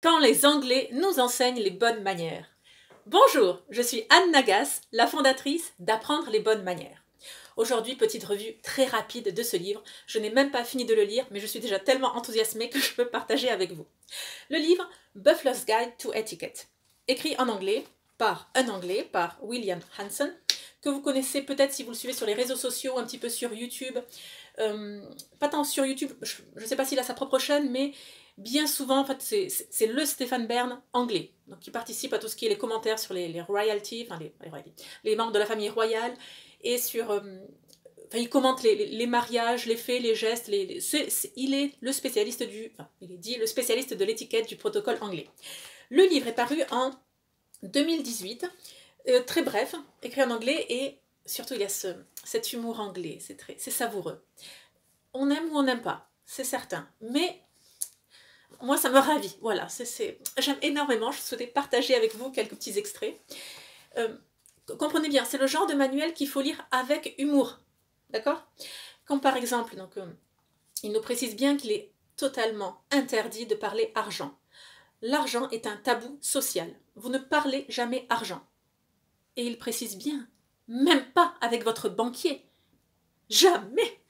Quand les Anglais nous enseignent les bonnes manières. Bonjour, je suis Anne Nagas, la fondatrice d'Apprendre les bonnes manières. Aujourd'hui, petite revue très rapide de ce livre. Je n'ai même pas fini de le lire, mais je suis déjà tellement enthousiasmée que je peux partager avec vous. Le livre Buffler's Guide to Etiquette, écrit en anglais, par William Hanson, que vous connaissez peut-être si vous le suivez sur les réseaux sociaux, un petit peu sur YouTube. Pas tant sur YouTube, je ne sais pas s'il a sa propre chaîne, mais bien souvent, en fait, c'est le Stéphane Bern anglais, donc qui participe à tout ce qui est les commentaires sur les royalties, enfin les membres de la famille royale, et sur... enfin, il commente les mariages, les faits, les gestes, il est le spécialiste il est dit le spécialiste de l'étiquette du protocole anglais. Le livre est paru en 2018, très bref, écrit en anglais, et surtout il y a cet humour anglais, c'est savoureux. On aime ou on n'aime pas, c'est certain, mais moi ça me ravit, voilà, j'aime énormément, je souhaitais partager avec vous quelques petits extraits. Comprenez bien, c'est le genre de manuel qu'il faut lire avec humour, d'accord? Comme par exemple, il nous précise bien qu'il est totalement interdit de parler argent. L'argent est un tabou social, vous ne parlez jamais argent. Et il précise bien, même pas avec votre banquier. Jamais!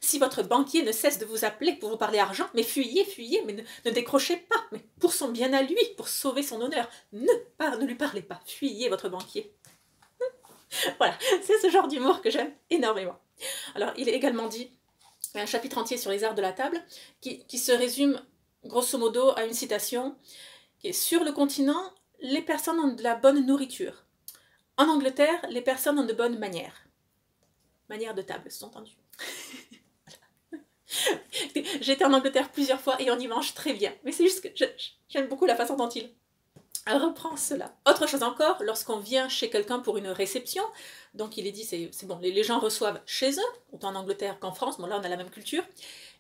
Si votre banquier ne cesse de vous appeler pour vous parler argent, mais fuyez, mais ne décrochez pas, mais pour son bien à lui, pour sauver son honneur, ne lui parlez pas, fuyez votre banquier. Voilà, c'est ce genre d'humour que j'aime énormément. Alors, il est également dit, il y a un chapitre entier sur les arts de la table, qui se résume grosso modo à une citation, qui est « Sur le continent, les personnes ont de la bonne nourriture. En Angleterre, les personnes ont de bonnes manières. » Manière de table, sous-entendu. J'ai été en Angleterre plusieurs fois et on y mange très bien. Mais c'est juste que j'aime beaucoup la façon dont il reprend cela. Autre chose encore, lorsqu'on vient chez quelqu'un pour une réception, donc il est dit, c'est bon, les gens reçoivent chez eux, autant en Angleterre qu'en France, bon là on a la même culture,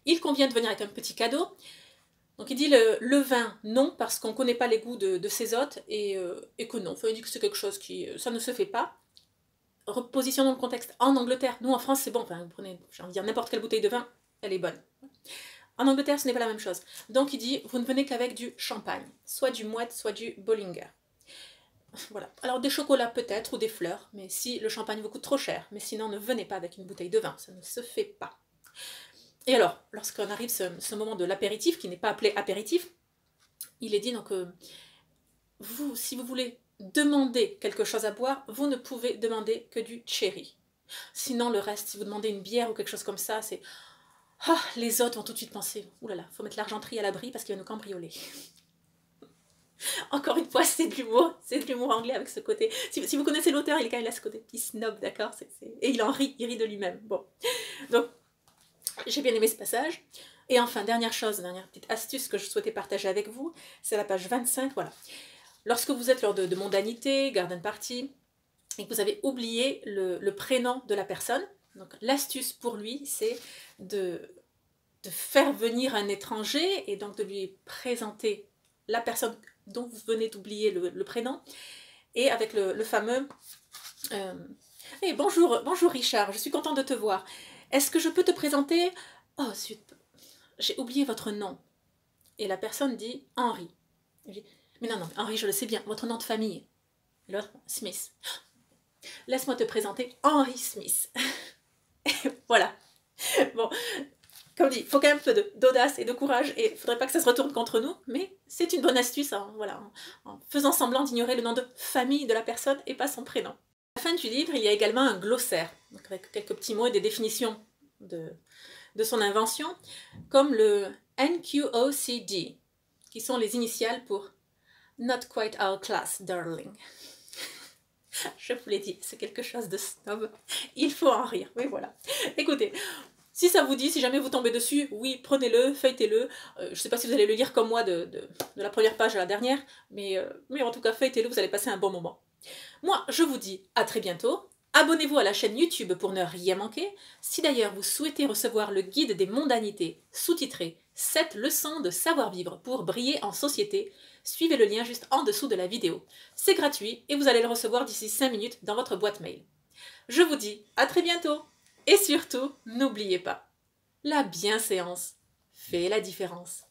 il convient de venir avec un petit cadeau. Donc il dit le vin, non, parce qu'on ne connaît pas les goûts de ses hôtes et que non. Enfin, il dit que c'est quelque chose qui, ça ne se fait pas. Repositionnons le contexte. En Angleterre, nous en France c'est bon, enfin vous prenez, j'ai envie de dire n'importe quelle bouteille de vin, elle est bonne. En Angleterre, ce n'est pas la même chose. Donc il dit, vous ne venez qu'avec du champagne, soit du Moët, soit du Bollinger. Voilà. Alors des chocolats peut-être, ou des fleurs, mais si le champagne vous coûte trop cher, mais sinon ne venez pas avec une bouteille de vin, ça ne se fait pas. Et alors, lorsqu'on arrive ce moment de l'apéritif, qui n'est pas appelé apéritif, il est dit donc, si vous voulez demander quelque chose à boire, vous ne pouvez demander que du cherry. Sinon le reste, si vous demandez une bière ou quelque chose comme ça, c'est... Ah, les autres vont tout de suite penser, oulala, faut mettre l'argenterie à l'abri parce qu'il va nous cambrioler. Encore une fois, c'est de l'humour anglais avec ce côté. Si vous connaissez l'auteur, il est quand même là ce côté petit snob, d'accord, et il en rit, il rit de lui-même. Bon, donc j'ai bien aimé ce passage. Et enfin, dernière petite astuce que je souhaitais partager avec vous, c'est la page 25, voilà. Lorsque vous êtes lors de mondanité, garden party, et que vous avez oublié le prénom de la personne, donc l'astuce pour lui, c'est de faire venir un étranger et donc de lui présenter la personne dont vous venez d'oublier le prénom, et avec le fameux hey, bonjour Richard, je suis content de te voir. Est-ce que je peux te présenter... Oh zut, j'ai oublié votre nom. Et la personne dit Henri. Mais non, Henri, je le sais bien, votre nom de famille. L'autre, Smith. Laisse-moi te présenter Henri Smith. Voilà. Bon, comme dit, il faut quand même un peu d'audace et de courage, et il ne faudrait pas que ça se retourne contre nous, mais c'est une bonne astuce, hein, voilà, en faisant semblant d'ignorer le nom de famille de la personne et pas son prénom. À la fin du livre, il y a également un glossaire, donc avec quelques petits mots et des définitions de son invention, comme le NQOCD, qui sont les initiales pour Not Quite Our Class, Darling. Je vous l'ai dit, c'est quelque chose de snob. Il faut en rire, oui voilà. Écoutez, si ça vous dit, si jamais vous tombez dessus, oui, prenez-le, feuilletez-le. Je ne sais pas si vous allez le lire comme moi de la première page à la dernière, mais en tout cas, feuilletez-le, vous allez passer un bon moment. Moi, je vous dis à très bientôt. Abonnez-vous à la chaîne YouTube pour ne rien manquer. Si d'ailleurs vous souhaitez recevoir le guide des mondanités sous-titré 7 leçons de savoir-vivre pour briller en société, suivez le lien juste en dessous de la vidéo. C'est gratuit et vous allez le recevoir d'ici 5 minutes dans votre boîte mail. Je vous dis à très bientôt et surtout, n'oubliez pas, la bienséance fait la différence.